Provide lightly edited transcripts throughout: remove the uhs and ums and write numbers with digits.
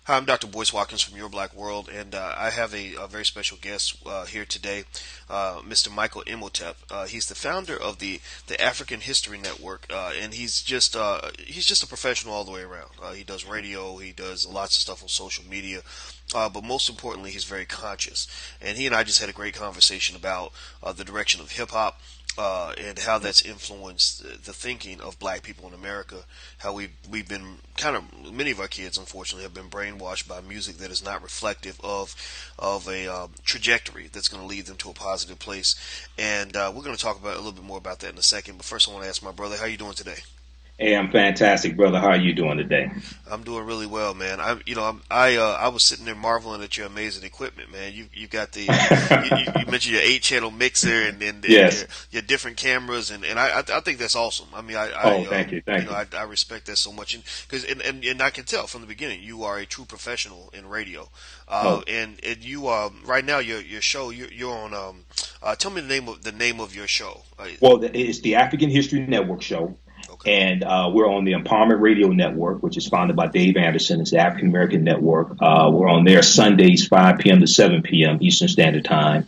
Hi, I'm Dr. Boyce Watkins from Your Black World, and I have a very special guest here today, Mr. Michael Imhotep. He's the founder of the African History Network, and he's just a professional all the way around. He does radio, he does lots of stuff on social media, but most importantly, he's very conscious. And he and I just had a great conversation about the direction of hip hop, and how that's influenced the thinking of black people in America. How we've been many of our kids, unfortunately, have been brainwashed by music that is not reflective of a trajectory that's going to lead them to a positive place. And we're going to talk about a little bit more about that in a second. But first, I want to ask my brother, how you doing today? Hey, I'm fantastic, brother. How are you doing today? I'm doing really well, man. I was sitting there marveling at your amazing equipment, man. You got you mentioned your 8 channel mixer and Yes. your different cameras, and I think that's awesome. I mean, Oh, thank you, thank you. I respect that so much, and I can tell from the beginning you are a true professional in radio. Oh, And you right now your show you're on. Tell me the name of your show. well, it's the African History Network show, Okay. and we're on the Empowerment Radio Network, which is founded by Dave Anderson. It's the African American Network. We're on there Sundays, 5 p.m. to 7 p.m. Eastern Standard Time,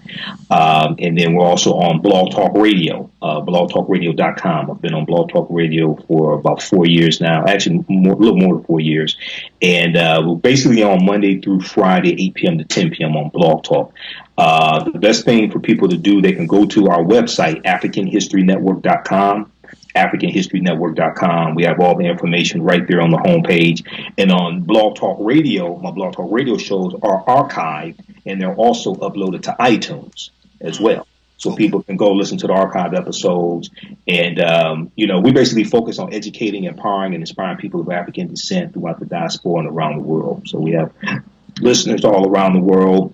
and then we're also on Blog Talk Radio, blogtalkradio.com. I've been on Blog Talk Radio for about 4 years now, actually a little more than 4 years, and we're basically on Monday through Friday, 8 p.m. to 10 p.m. on Blog Talk. The best thing for people to do, they can go to our website, AfricanHistoryNetwork.com. AfricanHistoryNetwork.com. We have all the information right there on the homepage. And on Blog Talk Radio, my Blog Talk Radio shows are archived and they're also uploaded to iTunes as well. So Okay. people can go listen to the archived episodes. And, we basically focus on educating, empowering, and inspiring people of African descent throughout the diaspora and around the world. So we have listeners all around the world.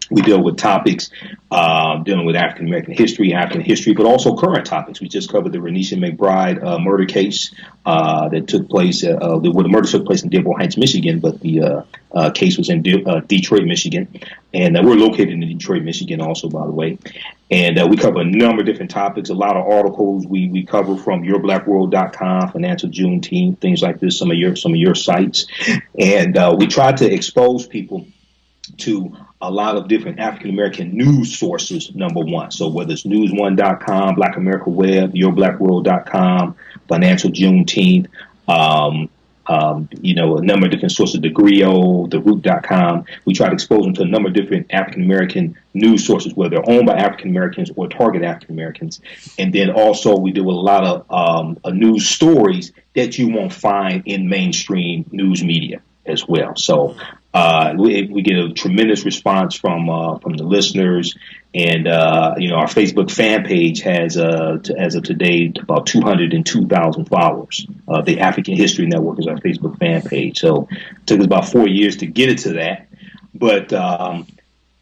We deal with topics dealing with African American history, but also current topics. We just covered the Renisha McBride murder case that took place. The murder took place in Dearborn Heights, Michigan, but the case was in Detroit, Michigan, and we're located in Detroit, Michigan, also, by the way. And we cover a number of different topics. A lot of articles we cover from yourblackworld.com, Financial Juneteenth, things like this. Some of your sites, and we try to expose people to a lot of different African American news sources, number one. So whether it's news1.com, Black America Web, yourblackworld.com, Financial Juneteenth, a number of different sources, the Griot, the root.com. We try to expose them to a number of different African American news sources, whether they're owned by African Americans or target African Americans. And then also we do a lot of news stories that you won't find in mainstream news media as well. So we get a tremendous response from the listeners, and our Facebook fan page has as of today about 202,000 followers. The African History Network is our Facebook fan page. So it took us about 4 years to get it to that, but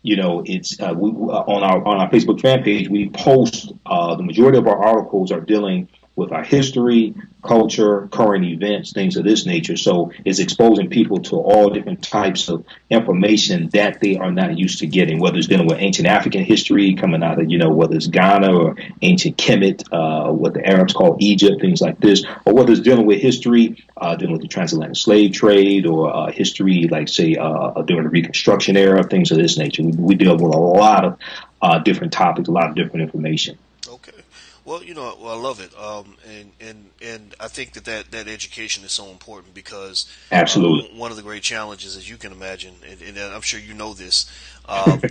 it's on our Facebook fan page we post the majority of our articles are dealing with our history, culture, current events, things of this nature. So it's exposing people to all different types of information that they are not used to getting, whether it's dealing with ancient African history coming out of, whether it's Ghana or ancient Kemet, what the Arabs call Egypt, things like this, or whether it's dealing with history, dealing with the transatlantic slave trade, or history, like, say, during the Reconstruction era, things of this nature. We deal with a lot of different topics, a lot of different information. Okay. Well, I love it, and I think that education is so important because Absolutely. one of the great challenges, as you can imagine, and I'm sure you know this,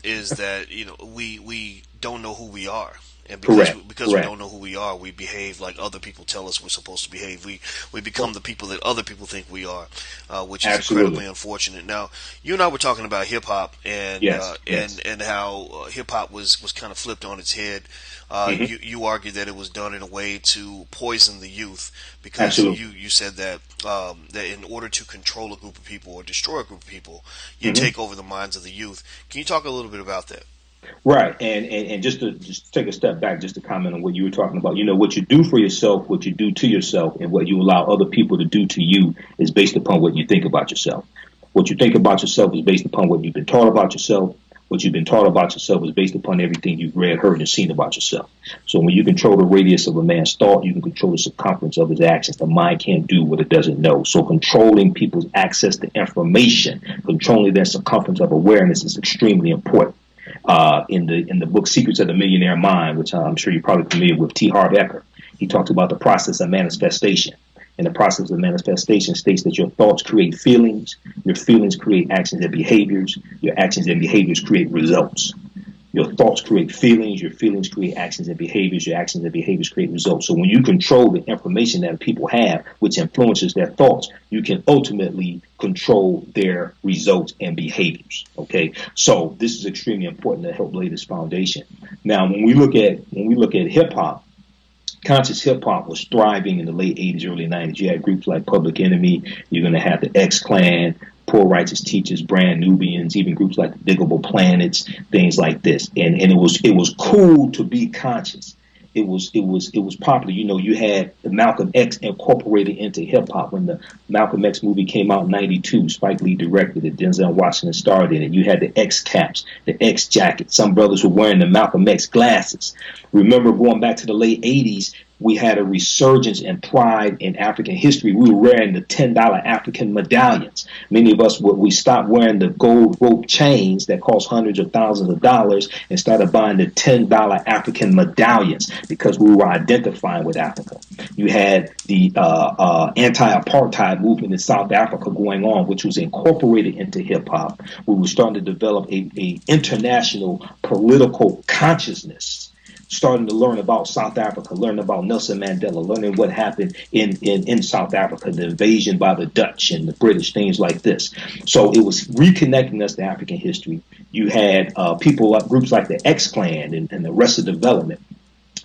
is that we don't know who we are, and because we Correct. don't know who we are, we behave like other people tell us we're supposed to behave. We become the people that other people think we are, which is Absolutely. incredibly unfortunate. Now, you and I were talking about hip hop and Yes. and how hip hop was kind of flipped on its head. Hmm. You argue that it was done in a way to poison the youth because Absolutely. you said that that in order to control a group of people or destroy a group of people, you Hmm. take over the minds of the youth. Can you talk a little bit about that? Right, and just take a step back, just to comment on what you were talking about. What you do for yourself, what you do to yourself, and what you allow other people to do to you is based upon what you think about yourself. What you think about yourself is based upon what you've been taught about yourself. What you've been taught about yourself is based upon everything you've read, heard, and seen about yourself. So when you control the radius of a man's thought, you can control the circumference of his actions. The mind can't do what it doesn't know. So controlling people's access to information, controlling their circumference of awareness is extremely important. In the book Secrets of the Millionaire Mind, which I'm sure you're probably familiar with, T. Harv Eker, he talks about the process of manifestation. And the process of manifestation states that your thoughts create feelings, your feelings create actions and behaviors, your actions and behaviors create results. Your thoughts create feelings, your feelings create actions and behaviors, your actions and behaviors create results. So when you control the information that people have, which influences their thoughts, you can ultimately control their results and behaviors. Okay, so this is extremely important to help lay this foundation. Now, when we look at hip hop, conscious hip hop was thriving in the late 80s, early 90s. You had groups like Public Enemy. You're going to have the X Clan, Poor Righteous Teachers, Brand Nubians, even groups like the Diggable Planets, things like this. And it was cool to be conscious. It was popular. You know, you had the Malcolm X incorporated into hip hop. When the Malcolm X movie came out in '92, Spike Lee directed it. Denzel Washington starred in it. You had the X caps, the X jackets. Some brothers were wearing the Malcolm X glasses. Remember, going back to the late '80s, we had a resurgence and pride in African history. We were wearing the $10 African medallions. Many of us, we stopped wearing the gold rope chains that cost hundreds of thousands of dollars and started buying the $10 African medallions because we were identifying with Africa. You had the anti-apartheid movement in South Africa going on, which was incorporated into hip-hop. We were starting to develop a international political consciousness, starting to learn about South Africa, learning about Nelson Mandela, learning what happened in South Africa, the invasion by the Dutch and the British, things like this. So it was reconnecting us to African history. You had groups like the X Clan and the Arrested Development,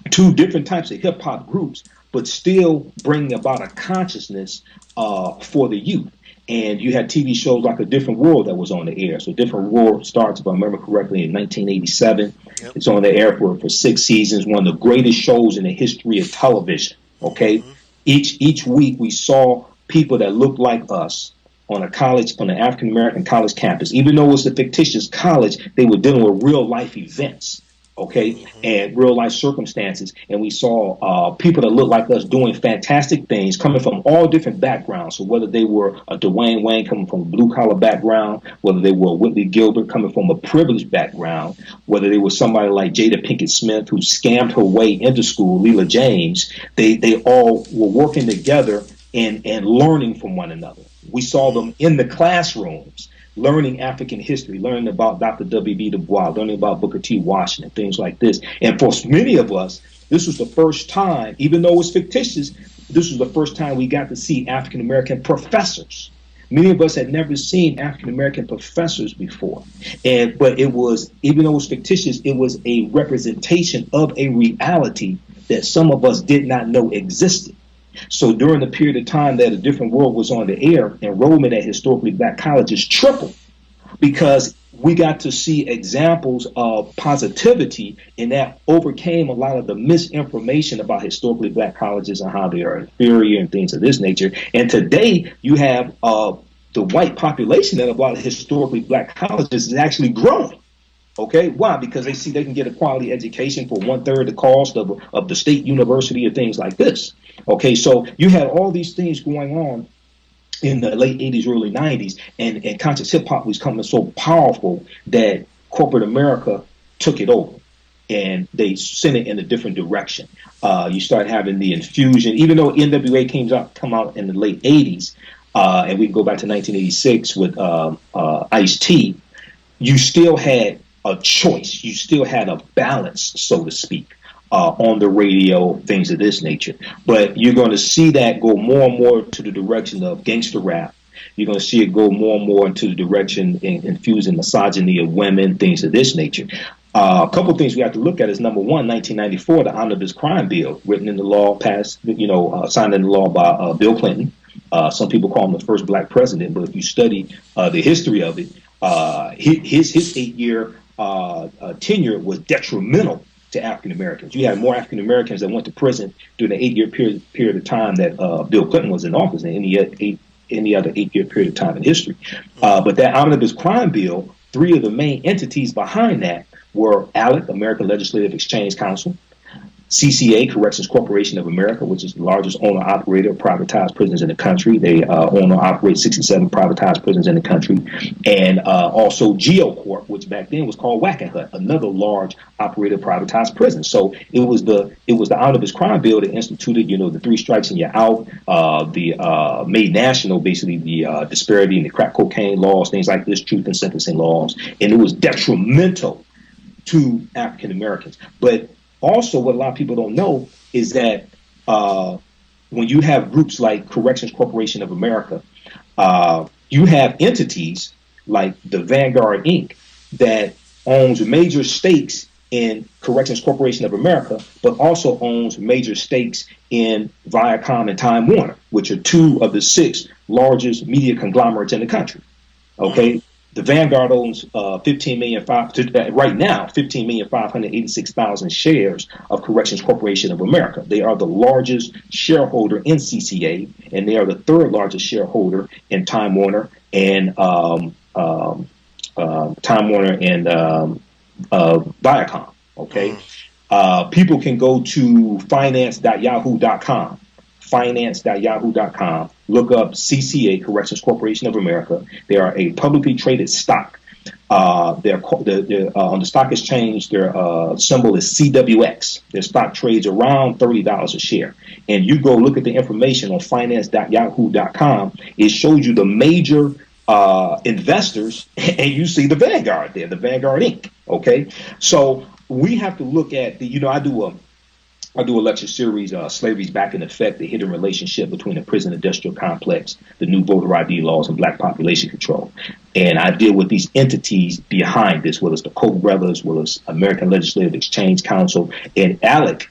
two different types of hip hop groups, but still bringing about a consciousness for the youth. And you had TV shows like A Different World that was on the air. So Different World starts, if I remember correctly, in 1987. Yep. It's on the air for 6 seasons, one of the greatest shows in the history of television. Okay, mm-hmm. Each week we saw people that looked like us on an African American college campus. Even though it was a fictitious college, they were dealing with real life events. Okay, mm-hmm. and real life circumstances. And we saw people that looked like us doing fantastic things, coming from all different backgrounds. So whether they were a Dwayne Wayne coming from a blue collar background, whether they were a Whitley Gilbert coming from a privileged background, whether they were somebody like Jada Pinkett Smith who scammed her way into school, Leela James, they all were working together and learning from one another. We saw them in the classrooms, learning African history, learning about Dr. W.B. Du Bois, learning about Booker T. Washington, things like this. And for many of us, this was the first time, even though it was fictitious, this was the first time we got to see African American professors. Many of us had never seen African American professors before. But it was, even though it was fictitious, it was a representation of a reality that some of us did not know existed. So during the period of time that A Different World was on the air, enrollment at historically black colleges tripled because we got to see examples of positivity, and that overcame a lot of the misinformation about historically black colleges and how they are inferior and things of this nature. And today you have the white population at a lot of historically black colleges is actually growing. Okay, why? Because they see they can get a quality education for 1/3 the cost of the state university or things like this. Okay, so you had all these things going on in the late 80s, early 90s, and conscious hip hop was coming so powerful that corporate America took it over and they sent it in a different direction. You start having the infusion, even though NWA come out in the late 80s, and we can go back to 1986 with Ice-T, you still had a choice. You still had a balance, so to speak, on the radio, things of this nature. But you're going to see that go more and more to the direction of gangster rap. You're going to see it go more and more into the direction infusing misogyny of women, things of this nature. A couple of things we have to look at is, number one, 1994, the Omnibus Crime Bill, written into law, passed, signed into law by Bill Clinton. Some people call him the first black president, but if you study the history of it, his 8-year tenure was detrimental to African Americans. You had more African Americans that went to prison during the 8-year period of time that Bill Clinton was in office than any other 8-year period of time in history. But that omnibus crime bill Three of the main entities behind that were ALEC, American Legislative Exchange Council, CCA, Corrections Corporation of America, which is the largest owner-operator of privatized prisons in the country. They own or operate 67 privatized prisons in the country. And also GeoCorp, which back then was called Wackenhut, another large operator of privatized prisons. So it was the omnibus crime bill that instituted, the three strikes and you're out, made national, basically, the disparity in the crack cocaine laws, things like this, truth and sentencing laws. And it was detrimental to African Americans. But also, what a lot of people don't know is that when you have groups like Corrections Corporation of America, you have entities like the Vanguard Inc. that owns major stakes in Corrections Corporation of America, but also owns major stakes in Viacom and Time Warner, which are two of the six largest media conglomerates in the country. Okay. The Vanguard owns 15,586,000 shares of Corrections Corporation of America. They are the largest shareholder in CCA, and they are the third largest shareholder in Time Warner and Viacom. Okay, people can go to finance.yahoo.com. Finance.yahoo.com. Look up CCA, Corrections Corporation of America. They are a publicly traded stock. They're on the stock exchange. Their symbol is CWX. Their stock trades around $30 a share. And you go look at the information on finance.yahoo.com. It shows you the major investors, and you see the Vanguard there, the Vanguard Inc. Okay, so we have to look at I do a lecture series, Slavery's Back in Effect, the hidden relationship between the prison industrial complex, the new voter ID laws, and black population control. And I deal with these entities behind this, whether it's the Koch brothers, whether it's American Legislative Exchange Council, and ALEC.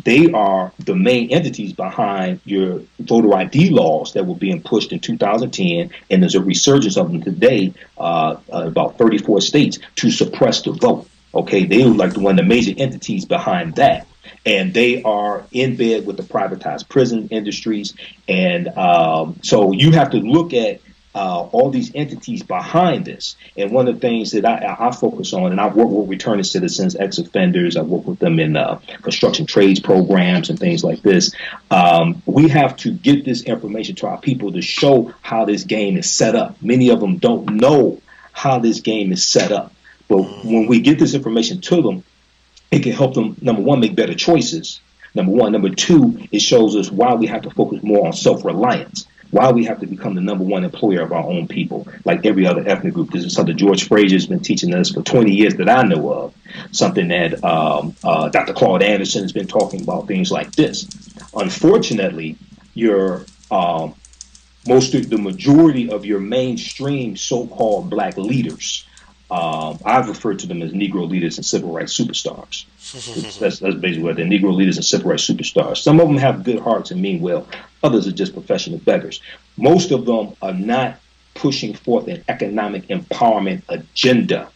They are the main entities behind your voter ID laws that were being pushed in 2010, and there's a resurgence of them today, about 34 states, to suppress the vote. Okay, they were like one of the major entities behind that. And they are in bed with the privatized prison industries. And so you have to look at all these entities behind this. And one of the things that I focus on, and I work with returning citizens, ex-offenders, I work with them in construction trades programs and things like this. We have to get this information to our people to show how this game is set up. Many of them don't know how this game is set up. But when we get this information to them, it can help them, number one, make better choices. Number one. Number two, it shows us why we have to focus more on self-reliance, why we have to become the number one employer of our own people, like every other ethnic group. This is something George Frazier's been teaching us for 20 years that I know of, something that Dr. Claude Anderson has been talking about, things like this. Unfortunately, the majority of your mainstream so-called black leaders, I've referred to them as Negro leaders and civil rights superstars. That's basically what they're, Negro leaders and civil rights superstars. Some of them have good hearts and mean well. Others are just professional beggars. Most of them are not pushing forth an economic empowerment agenda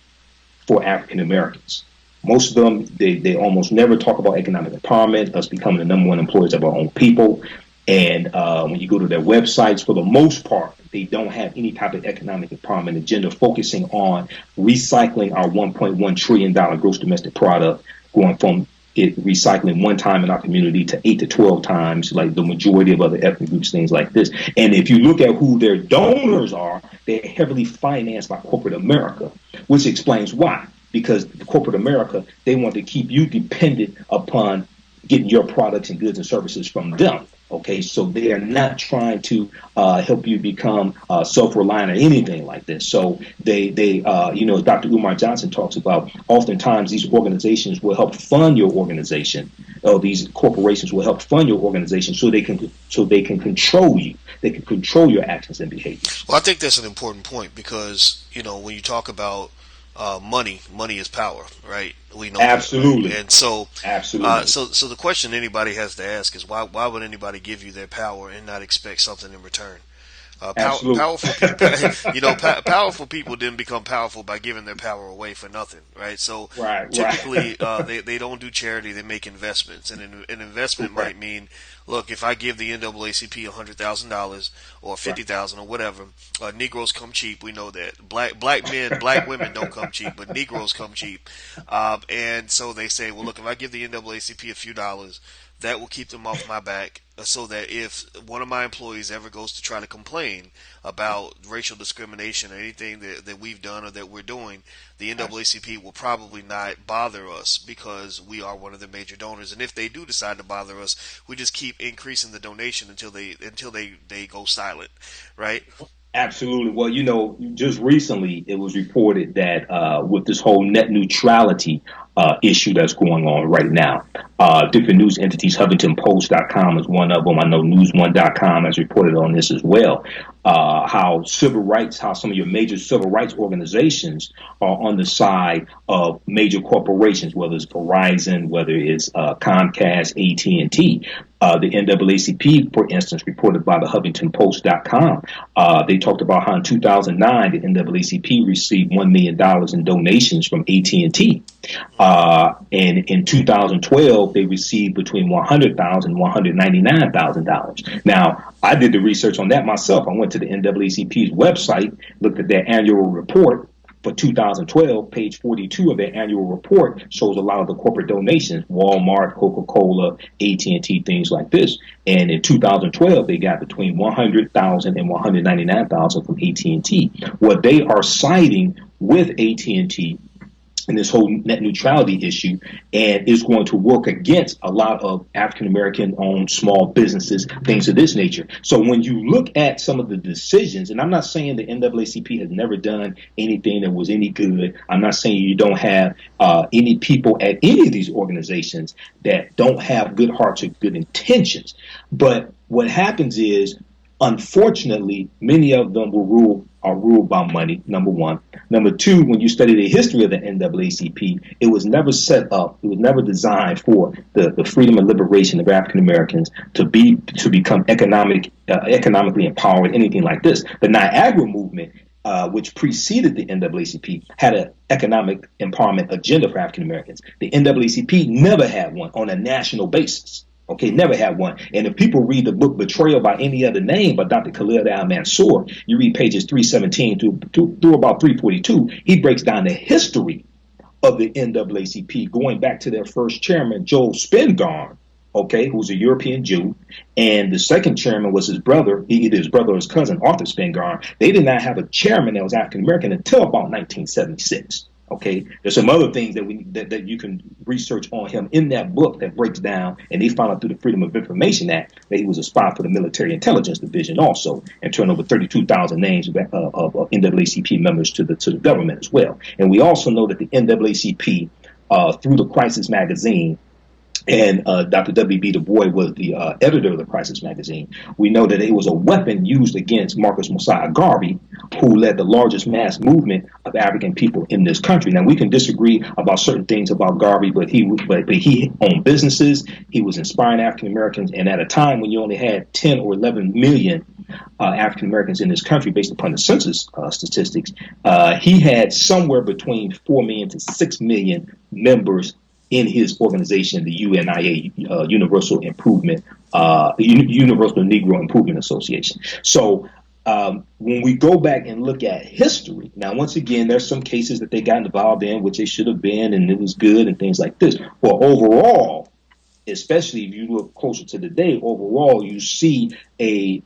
for African Americans. Most of them, they almost never talk about economic empowerment, us becoming the number one employers of our own people. And when you go to their websites, for the most part, they don't have any type of economic empowerment agenda focusing on recycling our $1.1 trillion gross domestic product, going from it recycling one time in our community to 8 to 12 times, like the majority of other ethnic groups, things like this. And if you look at who their donors are, they're heavily financed by corporate America, which explains why. Because corporate America, they want to keep you dependent upon getting your products and goods and services from them. Okay, so they are not trying to help you become self-reliant or anything like this. So they Dr. Umar Johnson talks about, oftentimes these organizations will help fund your organization. These corporations will help fund your organization so they can control you. They can control your actions and behaviors. Well, I think that's an important point because, when you talk about money is power, right? We know absolutely, that, and so absolutely. So the question anybody has to ask is why would anybody give you their power and not expect something in return? Powerful people, powerful people didn't become powerful by giving their power away for nothing, right? So typically, they don't do charity; they make investments, and an investment might mean look, if I give the NAACP $100,000 or Right. 50,000 or whatever, Negroes come cheap. We know that black men, black women don't come cheap, but Negroes come cheap. And so they say, well, look, if I give the NAACP a few dollars, that will keep them off my back, so that if one of my employees ever goes to try to complain about racial discrimination or anything that we've done or that we're doing, the NAACP will probably not bother us because we are one of the major donors. And if they do decide to bother us, we just keep increasing the donation until they go silent, right? Absolutely. Well, just recently it was reported that with this whole net neutrality issue that's going on right now, different news entities, HuffingtonPost.com is one of them. I know News1.com has reported on this as well. How some of your major civil rights organizations are on the side of major corporations, whether it's Verizon, whether it's Comcast, AT&T. The NAACP, for instance, reported by the HuffingtonPost.com, they talked about how in 2009 the NAACP received $1 million in donations from AT&T. And in 2012, they received between $100,000 and $199,000. Now, I did the research on that myself. I went to the NAACP's website, looked at their annual report for 2012. Page 42 of their annual report shows a lot of the corporate donations: Walmart, Coca-Cola, AT&T, things like this. And in 2012, they got between $100,000 and $199,000 from AT&T. What they are citing with AT&T in this whole net neutrality issue, and is going to work against a lot of African American owned small businesses, things of this nature. So when you look at some of the decisions, and I'm not saying the NAACP has never done anything that was any good. I'm not saying you don't have any people at any of these organizations that don't have good hearts or good intentions. But what happens is, unfortunately, many of them are ruled by money, number one. Number two, when you study the history of the NAACP, it was never set up, it was never designed for the freedom and liberation of African Americans to become economically empowered, anything like this. The Niagara movement, which preceded the NAACP, had an economic empowerment agenda for African Americans. The NAACP never had one on a national basis. Okay, never had one. And if people read the book Betrayal by Any Other Name by Dr. Khalil Al-Mansour, you read pages 317 through about 342, he breaks down the history of the NAACP, going back to their first chairman, Joel Spingarn, okay, who's a European Jew. And the second chairman was his brother, either his brother or his cousin, Arthur Spingarn. They did not have a chairman that was African American until about 1976. Okay, there's some other things that you can research on him in that book that breaks down, and they found out through the Freedom of Information Act that he was a spy for the Military Intelligence Division also, and turned over 32,000 names of NAACP members to the government as well. And we also know that the NAACP, through the Crisis magazine, and Dr. W.B. Du Bois was the editor of the Crisis magazine. We know that it was a weapon used against Marcus Mosiah Garvey, who led the largest mass movement of African people in this country. Now, we can disagree about certain things about Garvey, but he owned businesses. He was inspiring African Americans, and at a time when you only had 10 or 11 million African Americans in this country, based upon the census statistics, he had somewhere between 4 million to 6 million members in his organization, the UNIA, Universal Negro Improvement Association. So when we go back and look at history, now, once again, there's some cases that they got involved in, which they should have been, and it was good and things like this. Well, overall, especially if you look closer to the day, overall, you see a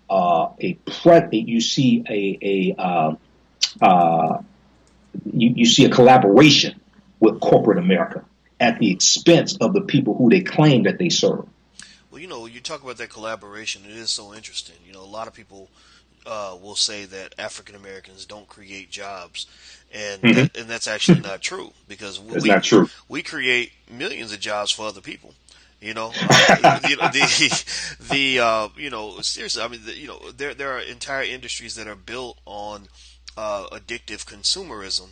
collaboration with corporate America at the expense of the people who they claim that they serve. Well, you talk about that collaboration. It is so interesting. A lot of people will say that African Americans don't create jobs, and Mm-hmm. that's actually not true, because That's not true. we create millions of jobs for other people. Seriously, I mean, there are entire industries that are built on addictive consumerism.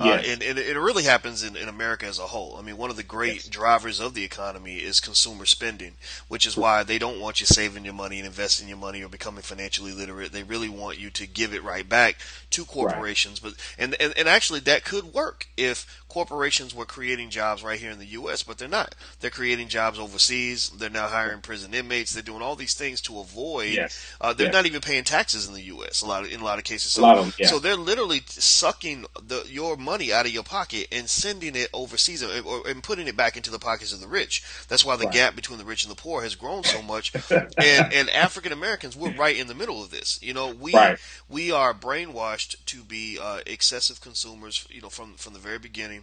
Yes. And it really happens in America as a whole. I mean, one of the great Yes. drivers of the economy is consumer spending, which is why they don't want you saving your money and investing your money or becoming financially literate. They really want you to give it right back to Right. corporations. But and actually that could work if corporations were creating jobs right here in the U.S., but they're not. They're creating jobs overseas. They're now hiring prison inmates. They're doing all these things to avoid. Yes. They're not Yes. even paying taxes in the U.S. In a lot of cases. A So lot of them. so Yeah. they're literally sucking your money out of your pocket and sending it overseas and putting it back into the pockets of the rich. That's why the Right. gap between the rich and the poor has grown so much. And African Americans, we're right in the middle of this. You know, Right. we are brainwashed to be excessive consumers. You know, from the very beginning,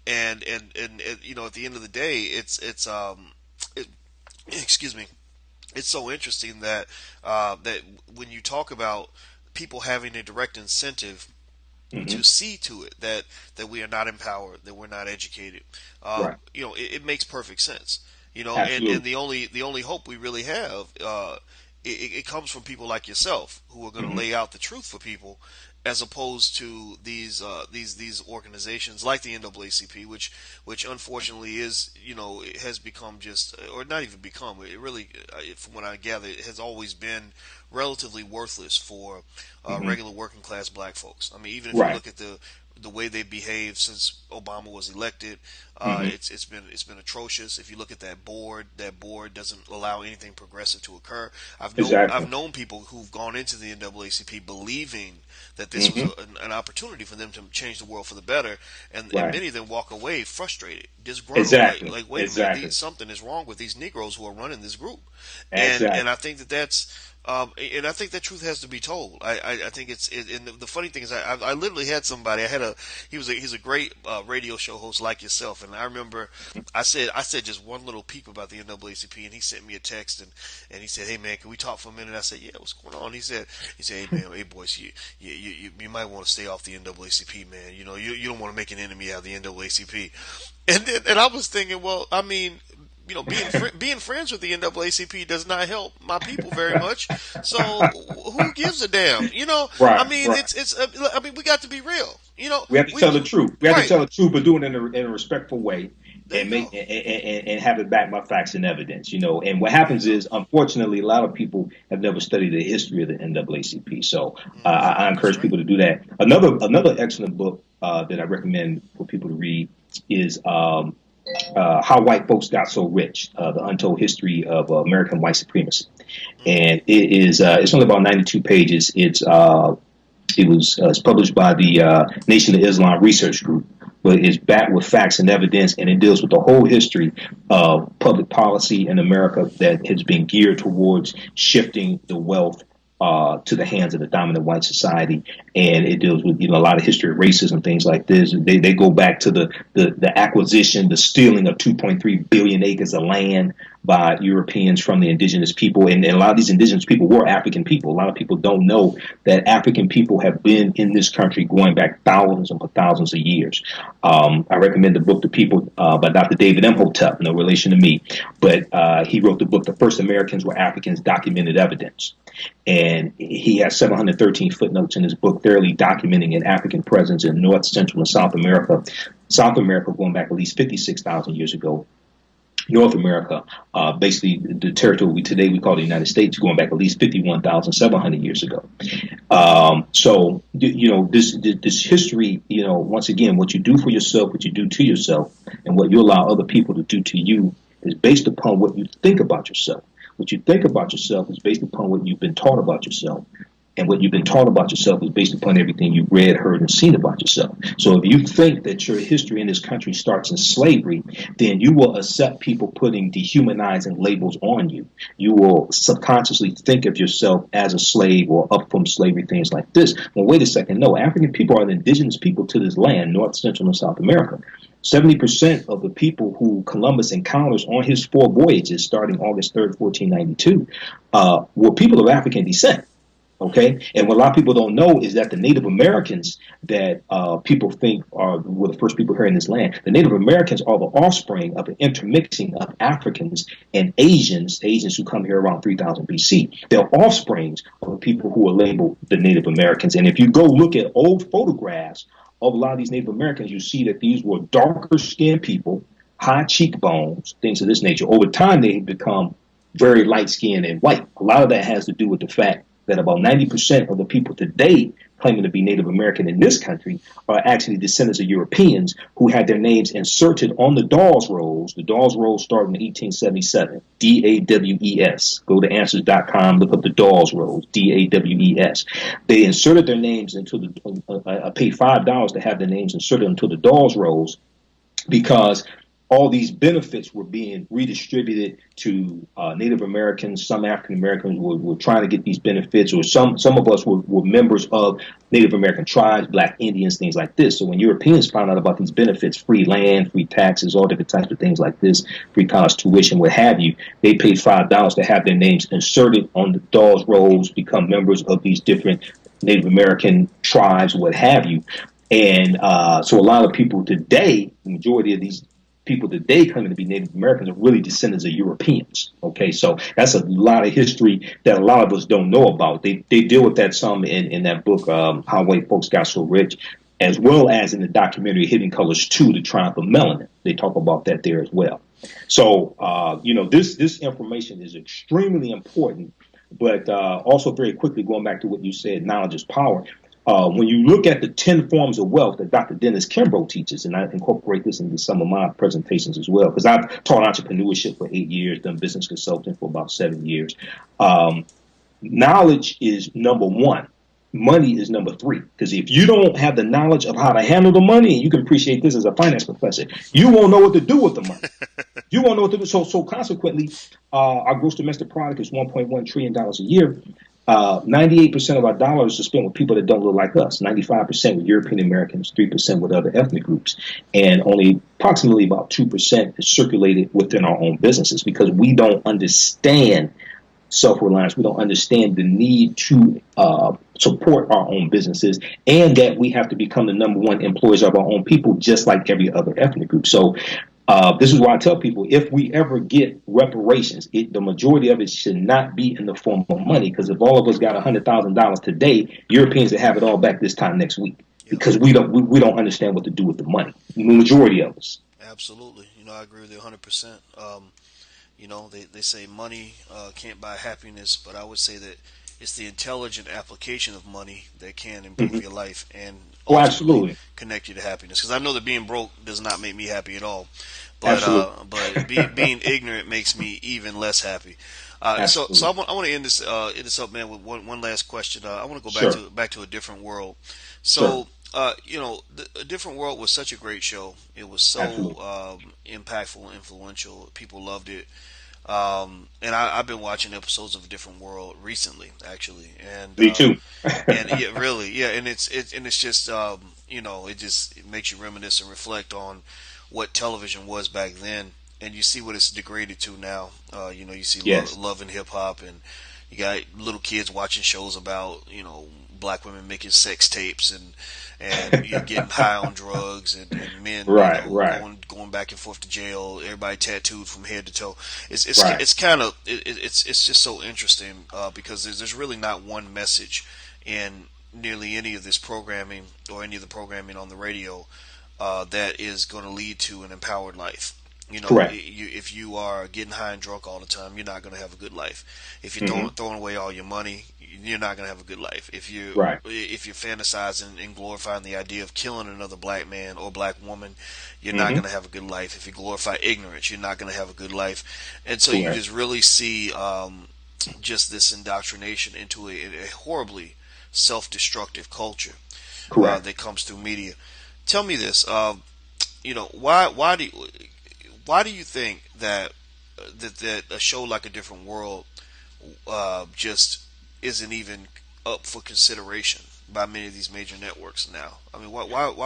and you know, at the end of the day, it, excuse me, it's so interesting that that when you talk about people having a direct incentive Hmm. to see to it that we are not empowered, that we're not educated, Right. you know, it makes perfect sense. You know, and Absolutely. the only hope we really have, it comes from people like yourself who are going to Hmm. lay out the truth for people, as opposed to these organizations like the NAACP, which unfortunately is, you know, it has become just, or not even become, it really, from what I gather, it has always been relatively worthless for Hmm. regular working class black folks. I mean, even if you Right. look at the way they behave since Obama was elected, Hmm. it's been atrocious. If you look at that board doesn't allow anything progressive to occur. Exactly. I've known people who've gone into the NAACP believing that this was Hmm. an opportunity for them to change the world for the better, and Right. many of them walk away frustrated, disgruntled, Exactly. like wait a minute, Exactly. something is wrong with these Negroes who are running this group, and Exactly. I think and I think that truth has to be told. I think and the funny thing is, I literally had somebody. He's a great radio show host like yourself, and I remember I said just one little peep about the NAACP, and he sent me a text, and he said, "Hey man, can we talk for a minute?" I said, "Yeah, what's going on?" He said, "Hey man, hey boys, you might want to stay off the NAACP, man. You know, you don't want to make an enemy out of the NAACP." And I was thinking, well, I mean, you know, being friends with the NAACP does not help my people very much. So who gives a damn? You know, I Right. mean, Right. it's I mean, we got to be real. You know, We have to tell the truth. We have to right. tell the truth, but do it in a respectful way, There and you go. and have it backed by facts and evidence. You know, and what There you happens go. is, unfortunately, a lot of people have never studied the history of the NAACP. So I That's encourage right. people to do that. Another excellent book that I recommend for people to read is How White Folks Got So Rich: The Untold History of American White Supremacy. And it's only about 92 pages. It's published by the Nation of Islam Research Group, but it's backed with facts and evidence, and it deals with the whole history of public policy in America that has been geared towards shifting the wealth to the hands of the dominant white society, and it deals with a lot of history of racism, things like this. They go back to the acquisition, the stealing of 2.3 billion acres of land by Europeans from the indigenous people, and a lot of these indigenous people were African people. A lot of people don't know that African people have been in this country going back thousands and thousands of years. I recommend the book to people by Dr. David Imhotep, no relation to me, but he wrote the book, The First Americans Were Africans, Documented Evidence. And he has 713 footnotes in his book, thoroughly documenting an African presence in North, Central, and South America. South America going back at least 56,000 years ago. North America, basically the territory today we call the United States, going back at least 51,700 years ago. So this history, once again, what you do for yourself, what you do to yourself, and what you allow other people to do to you is based upon what you think about yourself. What you think about yourself is based upon what you've been taught about yourself. And what you've been taught about yourself is based upon everything you've read, heard, and seen about yourself. So if you think that your history in this country starts in slavery, then you will accept people putting dehumanizing labels on you. You will subconsciously think of yourself as a slave or up from slavery, things like this. Well, wait a second. No, African people are the indigenous people to this land, North, Central, and South America. 70% of the people who Columbus encounters on his 4 voyages starting August 3rd, 1492, were people of African descent. Okay, and what a lot of people don't know is that the Native Americans that people think were the first people here in this land, the Native Americans are the offspring of an intermixing of Africans and Asians who come here around 3000 BC. They're offsprings of the people who are labeled the Native Americans. And if you go look at old photographs of a lot of these Native Americans, you see that these were darker skinned people, high cheekbones, things of this nature. Over time, they become very light skinned and white. A lot of that has to do with the fact that about 90% of the people today claiming to be Native American in this country are actually descendants of Europeans who had their names inserted on the Dawes rolls. The Dawes rolls started in 1877, Daws. Go to answers.com, look up the Dawes rolls, Daws. They inserted their names into paid $5 to have their names inserted into the Dawes rolls because all these benefits were being redistributed to Native Americans. Some African Americans were trying to get these benefits, or some of us were members of Native American tribes, Black Indians, things like this. So when Europeans found out about these benefits, free land, free taxes, all different types of things like this, free college tuition, what have you, they paid $5 to have their names inserted on the Dawes rolls, become members of these different Native American tribes, what have you. And so a lot of people today, the majority of these people today claiming to be Native Americans are really descendants of Europeans. Okay, so that's a lot of history that a lot of us don't know about. They deal with that some in that book, How White Folks Got So Rich, as well as in the documentary Hidden Colors 2, The Triumph of Melanin. They talk about that there as well. So, this information is extremely important, but also very quickly going back to what you said, knowledge is power. When you look at the 10 forms of wealth that Dr. Dennis Kimbrough teaches, and I incorporate this into some of my presentations as well, because I've taught entrepreneurship for 8 years, done business consulting for about 7 years. Knowledge is number one. Money is number three. Because if you don't have the knowledge of how to handle the money, and you can appreciate this as a finance professor, you won't know what to do with the money. You won't know what to do. So consequently, our gross domestic product is $1.1 trillion a year. 98% of our dollars are spent with people that don't look like us. 95% with European Americans, 3% with other ethnic groups, and only approximately about 2% is circulated within our own businesses because we don't understand self-reliance. We don't understand the need to support our own businesses, and that we have to become the number one employers of our own people, just like every other ethnic group. So this is why I tell people, if we ever get reparations, the majority of it should not be in the form of money, because if all of us got $100,000 today, Europeans would have it all back this time next week, because we don't understand what to do with the money. The majority of us. Absolutely. I agree with you 100%. They say money can't buy happiness, but I would say that it's the intelligent application of money that can improve your life and absolutely connect you to happiness. Because I know that being broke does not make me happy at all, but being ignorant makes me even less happy. So I want to end this up, man, with one last question. I want to go back to a different world. So. A Different World was such a great show. It was so impactful and influential. People loved it. And I've been watching episodes of A Different World recently, actually. And me too. And yeah, really, yeah. And it's just it makes you reminisce and reflect on what television was back then, and you see what it's degraded to now. You see love and hip hop, and you got little kids watching shows about black women making sex tapes and you're getting high on drugs and men going back and forth to jail, everybody tattooed from head to toe. It's just so interesting because there's really not one message in nearly any of this programming or any of the programming on the radio that is going to lead to an empowered life. If you are getting high and drunk all the time, you're not going to have a good life. If you're throwing away all your money, you're not going to have a good life. If you're fantasizing and glorifying the idea of killing another black man or black woman, you're not going to have a good life. If you glorify ignorance, you're not going to have a good life. And so you just really see just this indoctrination into a horribly self-destructive culture that comes through media. Tell me this, why do you think that a show like A Different World just isn't even up for consideration by many of these major networks now? I mean, why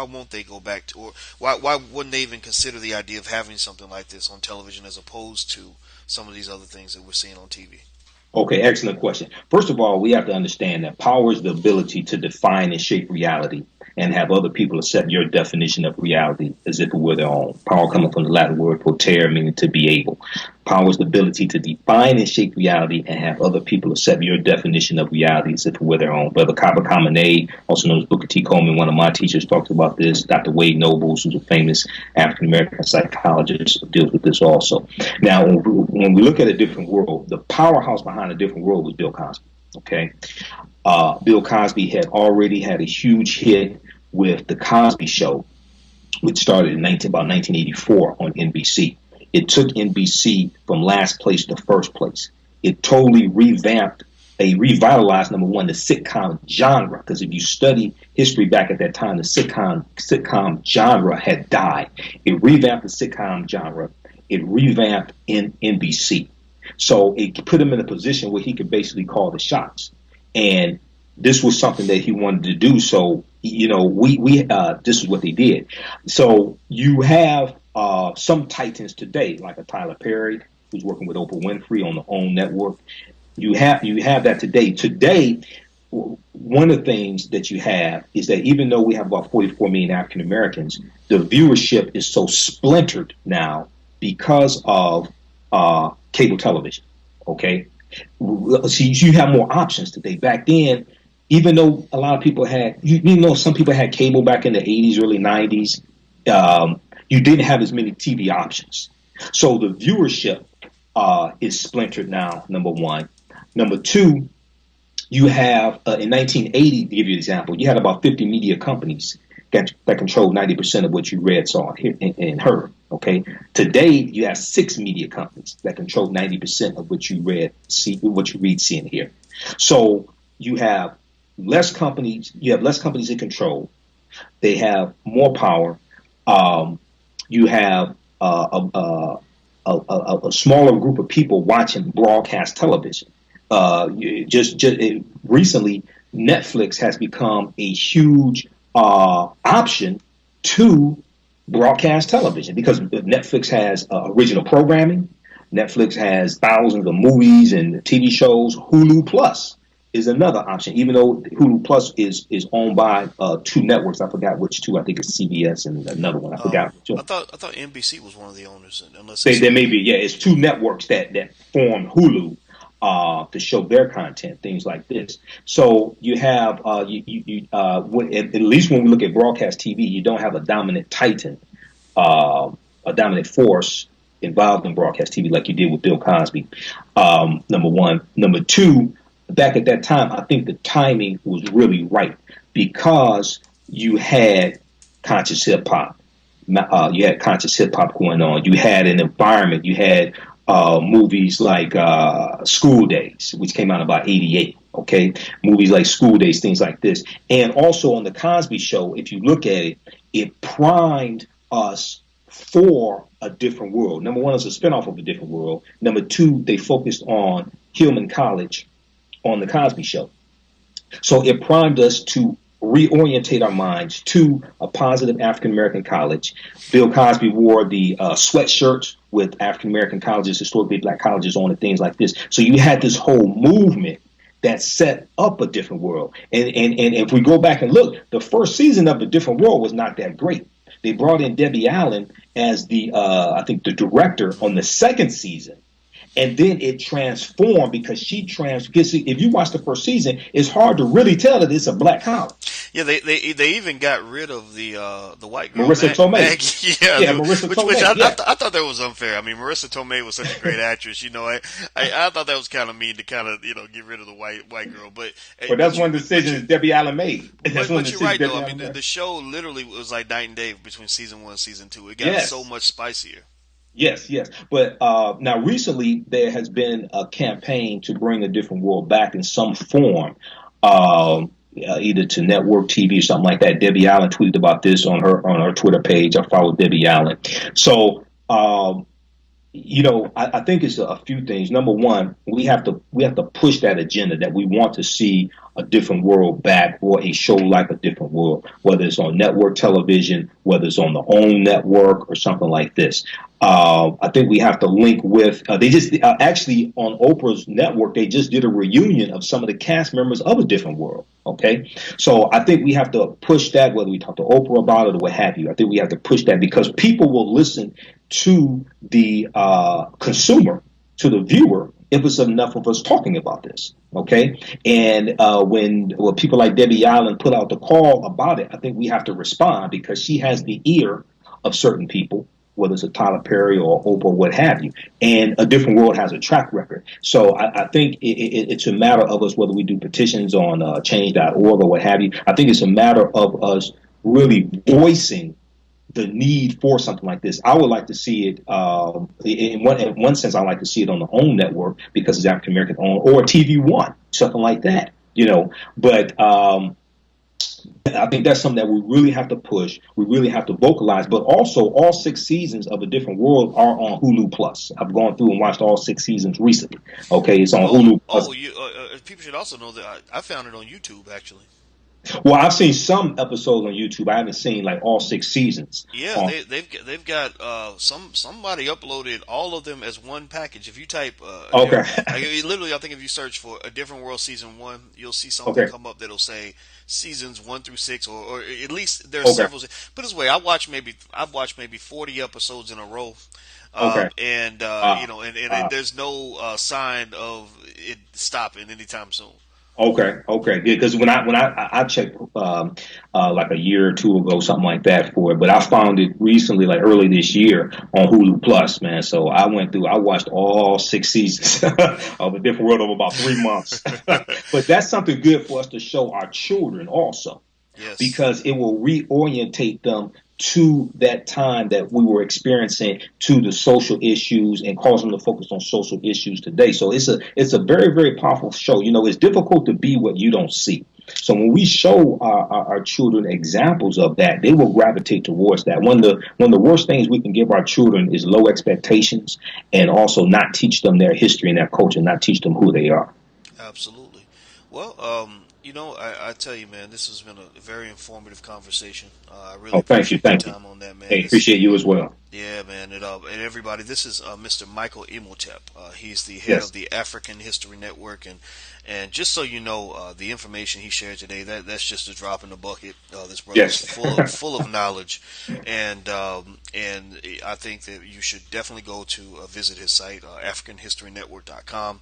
won't they go back to, or why wouldn't they even consider the idea of having something like this on television as opposed to some of these other things that we're seeing on TV? Okay, excellent question. First of all, we have to understand that power is the ability to define and shape reality. and have other people accept your definition of reality as if it were their own. Power coming from the Latin word potere, meaning to be able. Power is the ability to define and shape reality and have other people accept your definition of reality as if it were their own. Brother Kaba Kamene, also known as Booker T. Coleman, one of my teachers, talks about this. Dr. Wade Nobles, who's a famous African-American psychologist, deals with this also. Now, when we look at a different world, the powerhouse behind a different world was Bill Cosby. Okay, Bill Cosby had already had a huge hit with The Cosby Show, which started in about 1984 on NBC. It took NBC from last place to first place. It totally revitalized, number one, the sitcom genre. Because if you study history back at that time, the sitcom genre had died. It revamped the sitcom genre. It revamped in NBC. So it put him in a position where he could basically call the shots. And this was something that he wanted to do. So, this is what they did. So you have some titans today, like a Tyler Perry, who's working with Oprah Winfrey on the OWN network. You have that today. Today, one of the things that you have is that even though we have about 44 million African Americans, the viewership is so splintered now because of cable television. Okay, so you have more options today. Back then, even though a lot of people had, some people had cable back in the 80s, early 90s, you didn't have as many TV options. So the viewership is splintered now, number one. Number two, you have, in 1980, to give you an example, you had about 50 media companies that controlled 90% of what you read, saw, and heard. Okay. Today, you have 6 media companies that control 90% of what you read, see, and hear. So you have less companies. You have less companies in control. They have more power. You have a smaller group of people watching broadcast television. Recently, Netflix has become a huge option to broadcast television because Netflix has original programming. Netflix has thousands of movies and TV shows. Hulu Plus is another option, even though Hulu Plus is owned by 2 networks. I forgot which 2. I think it's CBS and another one. I forgot. I thought NBC was one of the owners, unless there may be. Yeah, it's 2 networks that form Hulu to show their content, things like this. So you have at least when we look at broadcast TV, you don't have a dominant titan, a dominant force involved in broadcast TV like you did with Bill Cosby. Number one. Number two, back at that time, I think the timing was really right because you had conscious hip hop. You had conscious hip hop going on. You had an environment. You had movies like School Days, which came out about 88. Okay, movies like School Days, things like this. And also on the Cosby Show, if you look at it, it primed us for a different world. Number one, it's a spinoff of a different world. Number two, they focused on Hillman College on the Cosby Show. So it primed us to reorientate our minds to a positive African-American college. Bill Cosby wore the sweatshirts with African-American colleges, historically black colleges on, and things like this. So you had this whole movement that set up a different world. And if we go back and look, the first season of A Different World was not that great. They brought in Debbie Allen as the director on the second season. And then it transformed because because if you watch the first season, it's hard to really tell that it's a black college. Yeah, they even got rid of the white girl, Marissa Tomei. Marissa Tomei. Which I thought that was unfair. I mean, Marissa Tomei was such a great actress. I thought that was kind of mean to kind of get rid of the white girl. But that's one decision Debbie Allen made. But you're right though. I mean, the show literally was like night and day between season 1 and season 2. It got so much spicier. Yes. But now recently there has been a campaign to bring A Different World back in some form, either to network TV or something like that. Debbie Allen tweeted about this on her Twitter page. I follow Debbie Allen. So I think it's a few things. Number one, we have to push that agenda that we want to see a different world back, or a show like a different world, whether it's on network television, whether it's on the OWN network or something like this. I think we have to link with. They just actually on Oprah's network, they just did a reunion of some of the cast members of A Different World. Okay, so I think we have to push that, whether we talk to Oprah about it or what have you. I think we have to push that because people will listen to the consumer, to the viewer, if it's enough of us talking about this. Okay. And when people like Debbie Allen put out the call about it, I think we have to respond because she has the ear of certain people, whether it's a Tyler Perry or Oprah, what have you. And A Different World has a track record. So I think it's a matter of us, whether we do petitions on change.org or what have you. I think it's a matter of us really voicing the need for something like this. I would like to see it in one sense. I like to see it on the OWN network because it's African American owned, or TV One, something like that. But I think that's something that we really have to push. We really have to vocalize. But also, all 6 seasons of A Different World are on Hulu Plus. I've gone through and watched all 6 seasons recently. Okay, it's on Hulu Plus. People should also know that I found it on YouTube actually. Well, I've seen some episodes on YouTube. I haven't seen like all 6 seasons. Yeah, they've got somebody uploaded all of them as one package. If you type Okay. literally, I think if you search for A Different World season 1, you'll see something Okay. come up that'll say seasons 1 through 6, or at least there are Okay. several. Put it this way, I've watched maybe 40 episodes in a row. Okay. There's no sign of it stopping anytime soon. Okay, good. Because when I checked like a year or two ago, something like that for it, but I found it recently, like early this year on Hulu Plus, man. So I watched all 6 seasons of A Different World over about 3 months. But that's something good for us to show our children also, Yes. because it will reorientate them to that time that we were experiencing, to the social issues, and cause them to focus on social issues today. So it's a very, very powerful show. It's difficult to be what you don't see. So when we show our children examples of that, they will gravitate towards that. One of the worst things we can give our children is low expectations, and also not teach them their history and their culture, not teach them who they are. Absolutely. Well, I tell you, man, this has been a very informative conversation. I really Oh, thank you, appreciate thank your you. time on that, man. Hey, appreciate you as well. Yeah, man, and everybody, this is Mr. Michael Imhotep. He's the head Yes. of the African History Network, and just so you know, the information he shared today, that's just a drop in the bucket. This brother Yes. is full of knowledge, and I think that you should definitely go to visit his site, AfricanHistoryNetwork.com.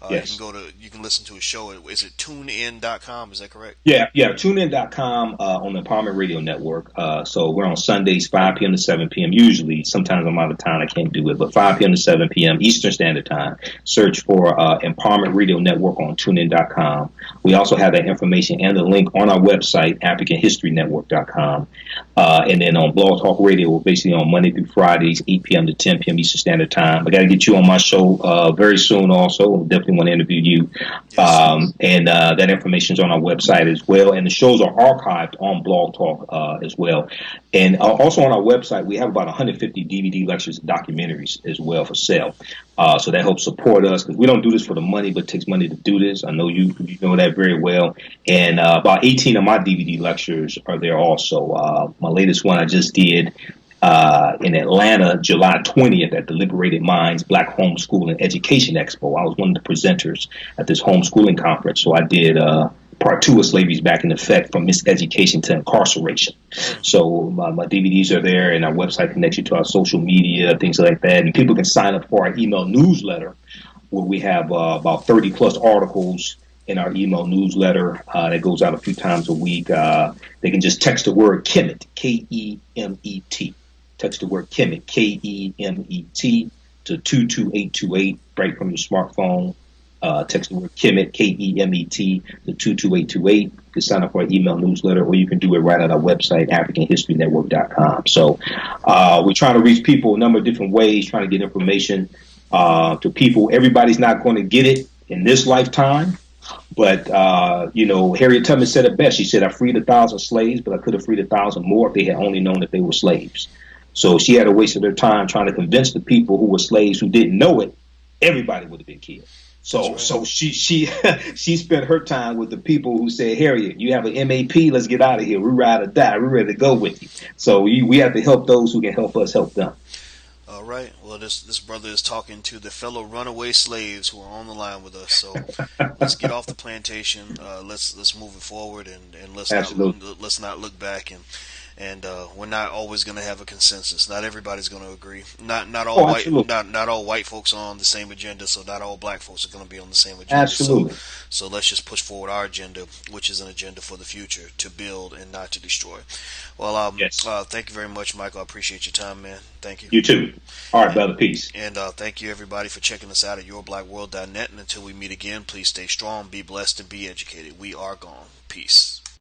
Yes. You can listen to his show. Is it TuneIn.com? Is that correct? Yeah. TuneIn.com on the Empowerment Radio Network. So we're on Sundays, 5 p.m. to 7 p.m. Usually, sometimes I'm out of town, I can't do it, but 5 p.m. to 7 p.m. Eastern Standard Time. Search for Empowerment Radio Network on TuneIn.com. We also have that information and the link on our website, AfricanHistoryNetwork.com. And then on Blog Talk Radio, we're basically on Monday through Fridays, 8 p.m. to 10 p.m. Eastern Standard Time. I got to get you on my show very soon also. Definitely want to interview you. Yes. And that information is on our website as well. And the shows are archived on Blog Talk as well. And also on our website, we have about 150 DVD lectures and documentaries as well for sale. So that helps support us, because we don't do this for the money, but it takes money to do this. I know you know that very well. And about 18 of my DVD lectures are there also. My latest one I just did in Atlanta, July 20th, at the Liberated Minds Black Homeschooling Education Expo. I was one of the presenters at this homeschooling conference. So I did Part 2 of Slavery's Back in Effect, from Miseducation to Incarceration. So my DVDs are there, and our website connects you to our social media, things like that. And people can sign up for our email newsletter, where we have about 30 plus articles in our email newsletter that goes out a few times a week. They can just text the word Kemet, Kemet. Text the word Kemet, Kemet, to 22828 right from your smartphone. Text the word Kemet, Kemet, to 22828. You can sign up for our email newsletter, or you can do it right at our website, AfricanHistoryNetwork.com. So we're trying to reach people a number of different ways, trying to get information to people. Everybody's not going to get it in this lifetime. But, Harriet Tubman said it best. She said, I freed 1,000 slaves, but I could have freed 1,000 more if they had only known that they were slaves. So if she had wasted her time trying to convince the people who were slaves who didn't know it, everybody would have been killed. That's So right. she spent her time with the people who said, Harriet, you have an MAP, let's get out of here. We ride or die. We're ready to go with you. So we have to help those who can help us help them. All right. Well, this brother is talking to the fellow runaway slaves who are on the line with us. So let's get off the plantation. Let's move it forward, and Absolutely. let's not look back. And we're not always going to have a consensus. Not everybody's going to agree. Not all Oh, white absolutely. not all white folks are on the same agenda. So not all black folks are going to be on the same agenda. Absolutely. So let's just push forward our agenda, which is an agenda for the future, to build and not to destroy. Well, Yes. thank you very much, Michael. I appreciate your time, man. Thank you. You too. All right, And, brother. Peace. and thank you, everybody, for checking us out at yourblackworld.net. And until we meet again, please stay strong, be blessed, and be educated. We are gone. Peace.